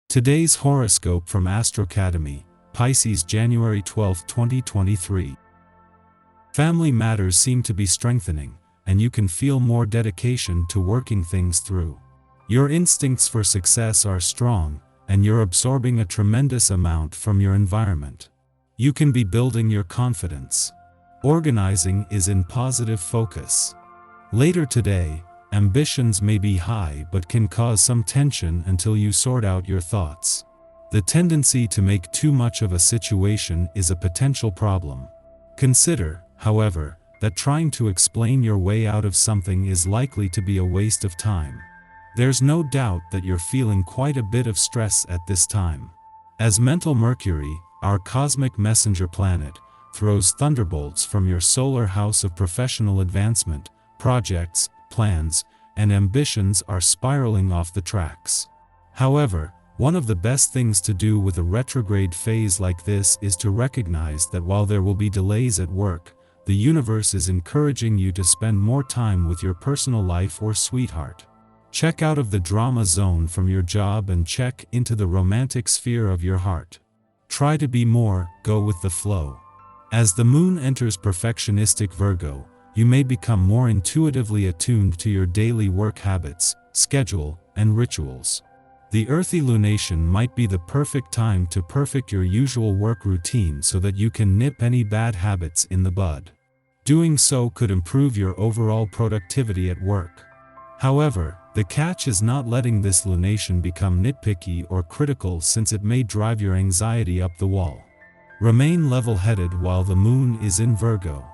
Today's horoscope from Astrocademy, Pisces January 12, 2023. Family matters seem to be strengthening, and you can feel more dedication to working things through. Your instincts for success are strong, and you're absorbing a tremendous amount from your environment. You can be building your confidence. Organizing is in positive focus. Later today, ambitions may be high but can cause some tension until you sort out your thoughts. The tendency to make too much of a situation is a potential problem. Consider, however, that trying to explain your way out of something is likely to be a waste of time. There's no doubt that you're feeling quite a bit of stress at this time. As mental Mercury, our cosmic messenger planet, throws thunderbolts from your solar house of professional advancement, projects, plans, and ambitions are spiraling off the tracks. However, one of the best things to do with a retrograde phase like this is to recognize that while there will be delays at work, the universe is encouraging you to spend more time with your personal life or sweetheart. Check out of the drama zone from your job and check into the romantic sphere of your heart. Try to be more, go with the flow. As the moon enters perfectionistic Virgo, you may become more intuitively attuned to your daily work habits, schedule, and rituals. The earthy lunation might be the perfect time to perfect your usual work routine so that you can nip any bad habits in the bud. Doing so could improve your overall productivity at work. However, the catch is not letting this lunation become nitpicky or critical, since it may drive your anxiety up the wall. Remain level-headed while the moon is in Virgo.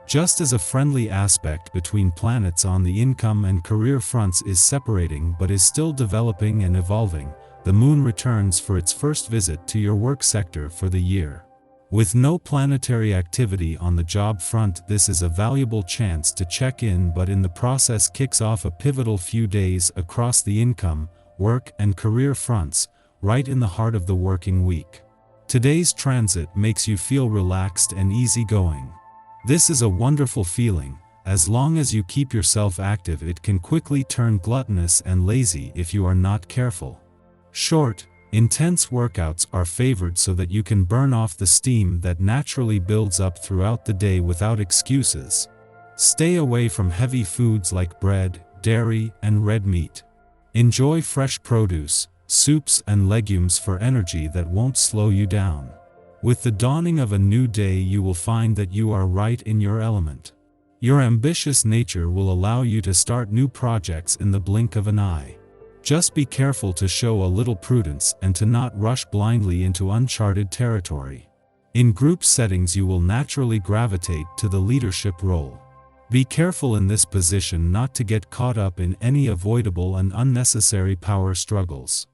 Just as a friendly aspect between planets on the income and career fronts is separating but is still developing and evolving, the moon returns for its first visit to your work sector for the year. With no planetary activity on the job front, this is a valuable chance to check in, but in the process kicks off a pivotal few days across the income, work, and career fronts, right in the heart of the working week. Today's transit makes you feel relaxed and easygoing. This is a wonderful feeling. As long as you keep yourself active, it can quickly turn gluttonous and lazy if you are not careful. Short, intense workouts are favored so that you can burn off the steam that naturally builds up throughout the day without excuses. Stay away from heavy foods like bread, dairy, and red meat. Enjoy fresh produce, soups, and legumes for energy that won't slow you down. With the dawning of a new day, you will find that you are right in your element. Your ambitious nature will allow you to start new projects in the blink of an eye. Just be careful to show a little prudence and to not rush blindly into uncharted territory. In group settings, you will naturally gravitate to the leadership role. Be careful in this position not to get caught up in any avoidable and unnecessary power struggles.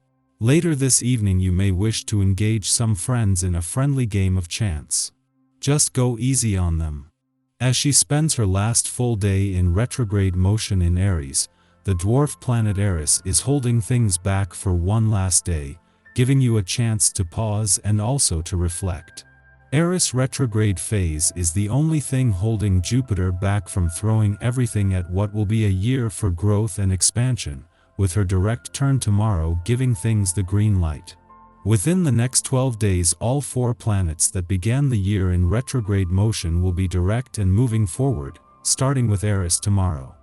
Later this evening, you may wish to engage some friends in a friendly game of chance. Just go easy on them. As she spends her last full day in retrograde motion in Aries, the dwarf planet Eris is holding things back for one last day, giving you a chance to pause and also to reflect. Eris retrograde phase is the only thing holding Jupiter back from throwing everything at what will be a year for growth and expansion, with her direct turn tomorrow giving things the green light. Within the next 12 days, all 4 planets that began the year in retrograde motion will be direct and moving forward, starting with Eris tomorrow.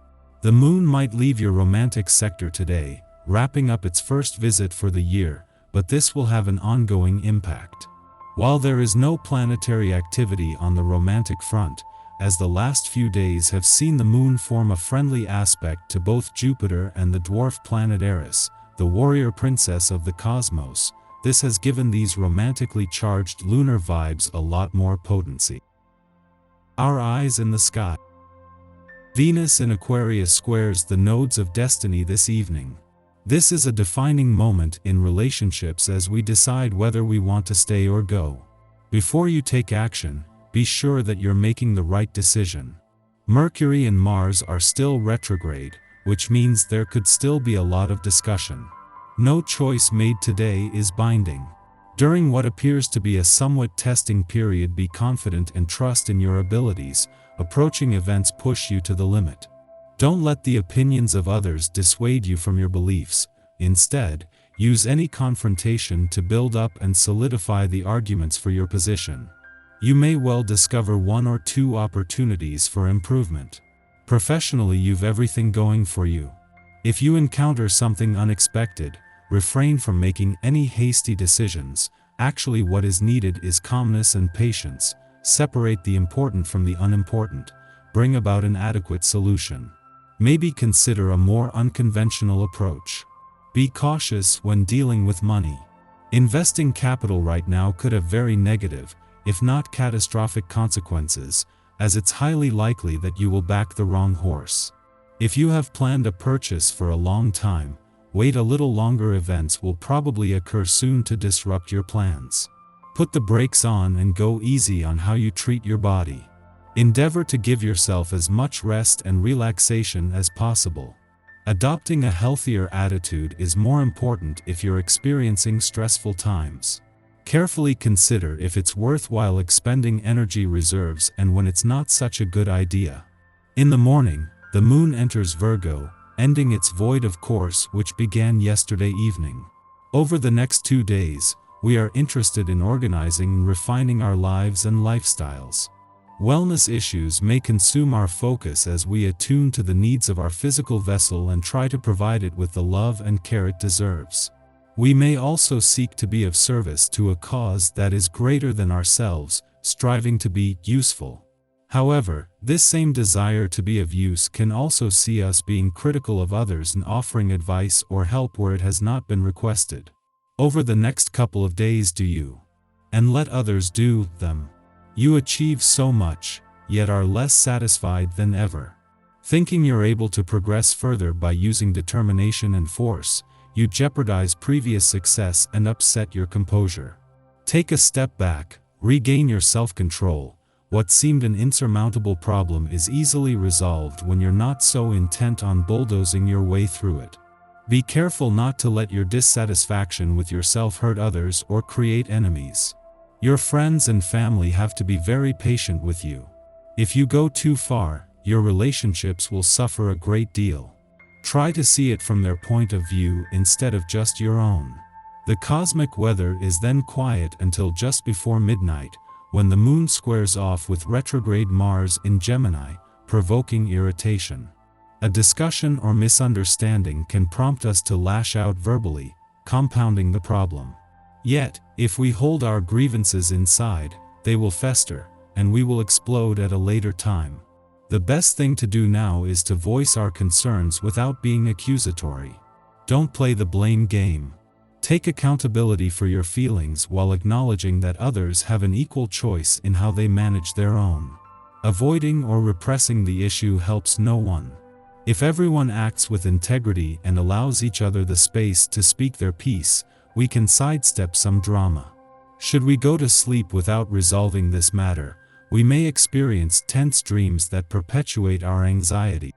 The moon might leave your romantic sector today, wrapping up its first visit for the year, but this will have an ongoing impact. While there is no planetary activity on the romantic front, as the last few days have seen the moon form a friendly aspect to both Jupiter and the dwarf planet Eris, the warrior princess of the cosmos, this has given these romantically charged lunar vibes a lot more potency. Our eyes in the sky. Venus in Aquarius squares the nodes of destiny this evening. This is a defining moment in relationships as we decide whether we want to stay or go. Before you take action, be sure that you're making the right decision. Mercury and Mars are still retrograde, which means there could still be a lot of discussion. No choice made today is binding. During what appears to be a somewhat testing period, be confident and trust in your abilities. Approaching events push you to the limit. Don't let the opinions of others dissuade you from your beliefs. Instead, Use any confrontation to build up and solidify the arguments for your position. You may well discover one or two opportunities for improvement. Professionally, you've everything going for you. If you encounter something unexpected, refrain from making any hasty decisions. Actually, what is needed is calmness and patience. Separate the important from the unimportant. Bring about an adequate solution. Maybe consider a more unconventional approach. Be cautious when dealing with money. Investing capital right now could have very negative, if not catastrophic consequences, as it's highly likely that you will back the wrong horse. If you have planned a purchase for a long time, wait a little longer. Events will probably occur soon to disrupt your plans. Put the brakes on and go easy on how you treat your body. Endeavor to give yourself as much rest and relaxation as possible. Adopting a healthier attitude is more important if you're experiencing stressful times. Carefully consider if it's worthwhile expending energy reserves and when it's not such a good idea. In the morning, the moon enters Virgo, ending its void of course which began yesterday evening. Over the next 2 days, we are interested in organizing and refining our lives and lifestyles. Wellness issues may consume our focus as we attune to the needs of our physical vessel and try to provide it with the love and care it deserves. We may also seek to be of service to a cause that is greater than ourselves, striving to be useful. However, this same desire to be of use can also see us being critical of others and offering advice or help where it has not been requested. Over the next couple of days, do you and let others do them. You achieve so much, yet are less satisfied than ever. Thinking you're able to progress further by using determination and force, you jeopardize previous success and upset your composure. Take a step back, regain your self-control. What seemed an insurmountable problem is easily resolved when you're not so intent on bulldozing your way through it. Be careful not to let your dissatisfaction with yourself hurt others or create enemies. Your friends and family have to be very patient with you. If you go too far, your relationships will suffer a great deal. Try to see it from their point of view instead of just your own. The cosmic weather is then quiet until just before midnight, when the moon squares off with retrograde Mars in Gemini, provoking irritation. A discussion or misunderstanding can prompt us to lash out verbally, compounding the problem. Yet, if we hold our grievances inside, they will fester, and we will explode at a later time. The best thing to do now is to voice our concerns without being accusatory. Don't play the blame game. Take accountability for your feelings while acknowledging that others have an equal choice in how they manage their own. Avoiding or repressing the issue helps no one. If everyone acts with integrity and allows each other the space to speak their piece, we can sidestep some drama. Should we go to sleep without resolving this matter, we may experience tense dreams that perpetuate our anxiety.